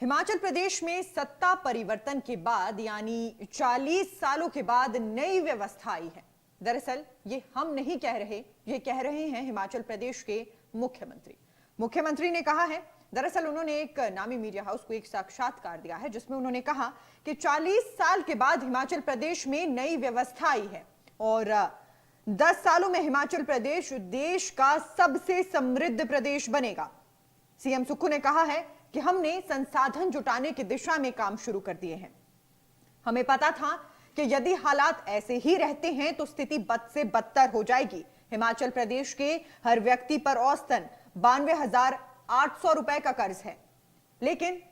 हिमाचल प्रदेश में सत्ता परिवर्तन के बाद यानी 40 सालों के बाद नई व्यवस्था आई है। दरअसल ये हम नहीं कह रहे, ये कह रहे हैं हिमाचल प्रदेश के मुख्यमंत्री। मुख्यमंत्री ने कहा है, दरअसल उन्होंने एक नामी मीडिया हाउस को एक साक्षात्कार दिया है जिसमें उन्होंने कहा कि 40 साल के बाद हिमाचल प्रदेश में नई व्यवस्था आई है और 10 सालों में हिमाचल प्रदेश देश का सबसे समृद्ध प्रदेश बनेगा। सीएम सुक्खू ने कहा है कि हमने संसाधन जुटाने की दिशा में काम शुरू कर दिए हैं। हमें पता था कि यदि हालात ऐसे ही रहते हैं तो स्थिति बद से बदतर हो जाएगी। हिमाचल प्रदेश के हर व्यक्ति पर औसतन 92,800 रुपए का कर्ज है। लेकिन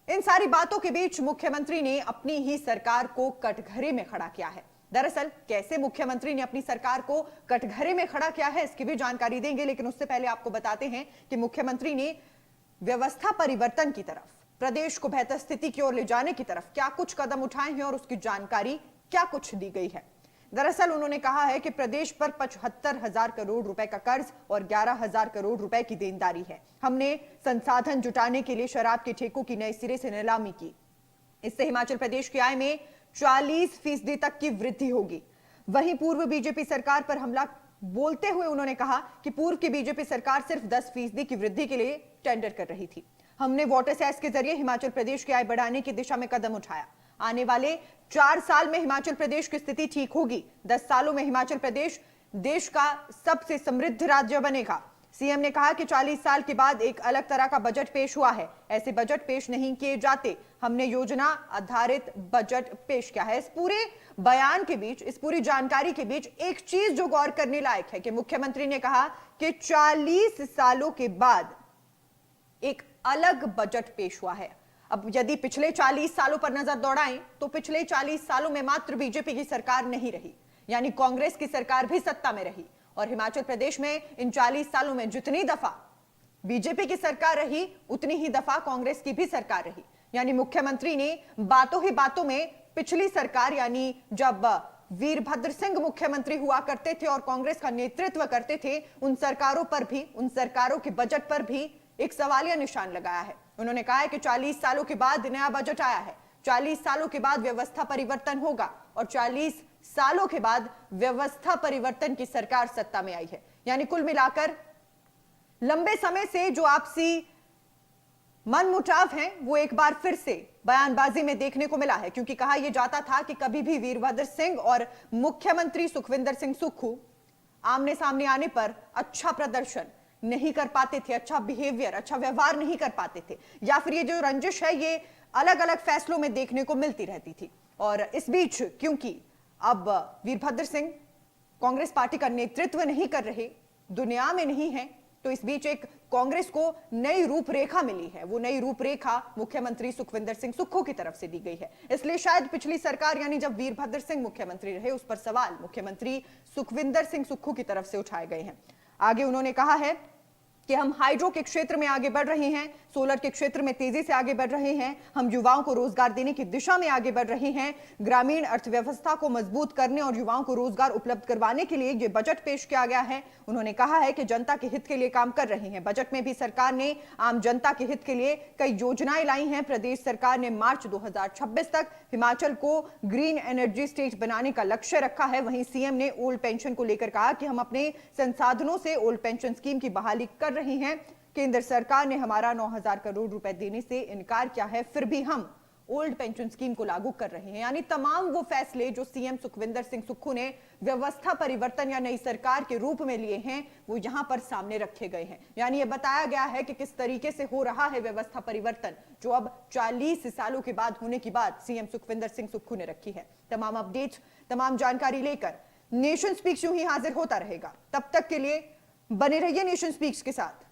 इन सारी बातों के बीच मुख्यमंत्री ने अपनी ही सरकार को कटघरे में खड़ा किया है। दरअसल कैसे मुख्यमंत्री ने अपनी सरकार को कटघरे में खड़ा किया है इसकी भी जानकारी देंगे, लेकिन उससे पहले आपको बताते हैं कि मुख्यमंत्री ने व्यवस्था परिवर्तन की तरफ, प्रदेश को बेहतर स्थिति की ओर ले जाने की तरफ क्या कुछ कदम उठाए हैं और उसकी जानकारी क्या कुछ दी गई है। दरअसल उन्होंने कहा है कि प्रदेश पर 75,000 करोड़ रुपए का कर्ज और 11,000 करोड़ रुपए की देनदारी है। हमने संसाधन जुटाने के लिए शराब के ठेकों की नए सिरे से नीलामी की। इससे हिमाचल प्रदेश की आय में 40% तक की वृद्धि होगी। वहीं पूर्व बीजेपी सरकार पर हमला बोलते हुए उन्होंने कहा कि पूर्व की बीजेपी सरकार सिर्फ 10% की वृद्धि के लिए टेंडर कर रही थी। हमने वाटर सेस के जरिए हिमाचल प्रदेश की आय बढ़ाने की दिशा में कदम उठाया। आने वाले 4 साल में हिमाचल प्रदेश की स्थिति ठीक होगी। 10 सालों में हिमाचल प्रदेश देश का सबसे समृद्ध राज्य बनेगा। सीएम ने कहा कि 40 साल के बाद एक अलग तरह का बजट पेश हुआ है। ऐसे बजट पेश नहीं किए जाते। हमने योजना आधारित बजट पेश किया है। इस पूरे बयान के बीच, इस पूरी जानकारी के बीच एक चीज जो गौर करने लायक है कि मुख्यमंत्री ने कहा कि 40 सालों के बाद एक अलग बजट पेश हुआ है। अब यदि पिछले 40 सालों पर नजर दौड़ाएं तो पिछले 40 सालों में मात्र बीजेपी की सरकार नहीं रही, यानी कांग्रेस की सरकार भी सत्ता में रही। और हिमाचल प्रदेश में इन 40 सालों में जितनी दफा बीजेपी की सरकार रही उतनी ही दफा कांग्रेस की भी सरकार रही। यानी मुख्यमंत्री ने बातों ही बातों में पिछली सरकार, यानी जब वीरभद्र सिंह मुख्यमंत्री हुआ करते थे और कांग्रेस का नेतृत्व करते थे, उन सरकारों पर भी, उन सरकारों के बजट पर भी एक सवालिया निशान लगाया है। उन्होंने कहा है कि 40 सालों के बाद नया बजट आया है, 40 सालों के बाद व्यवस्था परिवर्तन होगा और 40 सालों के बाद व्यवस्था परिवर्तन की सरकार सत्ता में आई है। यानी कुल मिलाकर लंबे समय से जो आपसी मनमुटाव है वो एक बार फिर से बयानबाजी में देखने को मिला है, क्योंकि कहा यह जाता था कि कभी भी वीरभद्र सिंह और मुख्यमंत्री सुखविंदर सिंह सुक्खू आमने सामने आने पर अच्छा प्रदर्शन नहीं कर पाते थे, अच्छा बिहेवियर, अच्छा व्यवहार नहीं कर पाते थे, या फिर ये जो रंजिश है ये अलग अलग फैसलों में देखने को मिलती रहती थी। और इस बीच क्योंकि अब वीरभद्र सिंह कांग्रेस पार्टी का नेतृत्व नहीं कर रहे, दुनिया में नहीं है, तो इस बीच एक कांग्रेस को नई रूपरेखा मिली है। वो नई रूपरेखा मुख्यमंत्री सुखविंदर सिंह सुक्खू की तरफ से दी गई है। इसलिए शायद पिछली सरकार, यानी जब वीरभद्र सिंह मुख्यमंत्री रहे, उस पर सवाल मुख्यमंत्री सुखविंदर सिंह सुक्खू की तरफ से उठाए गए हैं। आगे उन्होंने कहा है कि हम हाइड्रो के क्षेत्र में आगे बढ़ रहे हैं, सोलर के क्षेत्र में तेजी से आगे बढ़ रहे हैं, हम युवाओं को रोजगार देने की दिशा में आगे बढ़ रहे हैं, ग्रामीण अर्थव्यवस्था को मजबूत करने और युवाओं को रोजगार उपलब्ध करवाने के लिए ये बजट पेश किया गया है। उन्होंने कहा है कि जनता के हित के लिए काम कर रहे हैं। बजट में भी सरकार ने आम जनता के हित के लिए कई योजनाएं लाई हैं। प्रदेश सरकार ने मार्च 2026 तक हिमाचल को ग्रीन एनर्जी स्टेट बनाने का लक्ष्य रखा है। वहीं सीएम ने ओल्ड पेंशन को लेकर कहा कि हम अपने संसाधनों से ओल्ड पेंशन स्कीम की बहाली कर रही हैं। केंद्र सरकार ने हमारा 9,000 करोड़ रुपए देने से इनकार किया है, फिर भी हम ओल्ड पेंशन स्कीम को लागू कर रहे हैं। यानी तमाम वो फैसले जो सीएम सुखविंदर सिंह सुक्खू ने व्यवस्था परिवर्तन या नई सरकार के रूप में लिए हैं वो यहां पर सामने रखे गए हैं। यानी ये बताया गया है कि किस तरीके से हो रहा है व्यवस्था परिवर्तन, जो अब 40 सालों के बाद होने की बात सीएम सुखविंदर सिंह सुक्खू ने रखी है। तमाम अपडेट, तमाम जानकारी लेकर नेशन स्पीक्स यूं ही हाजिर होता रहेगा। तब तक के लिए बने रहिए नेशन स्पीक्स के साथ।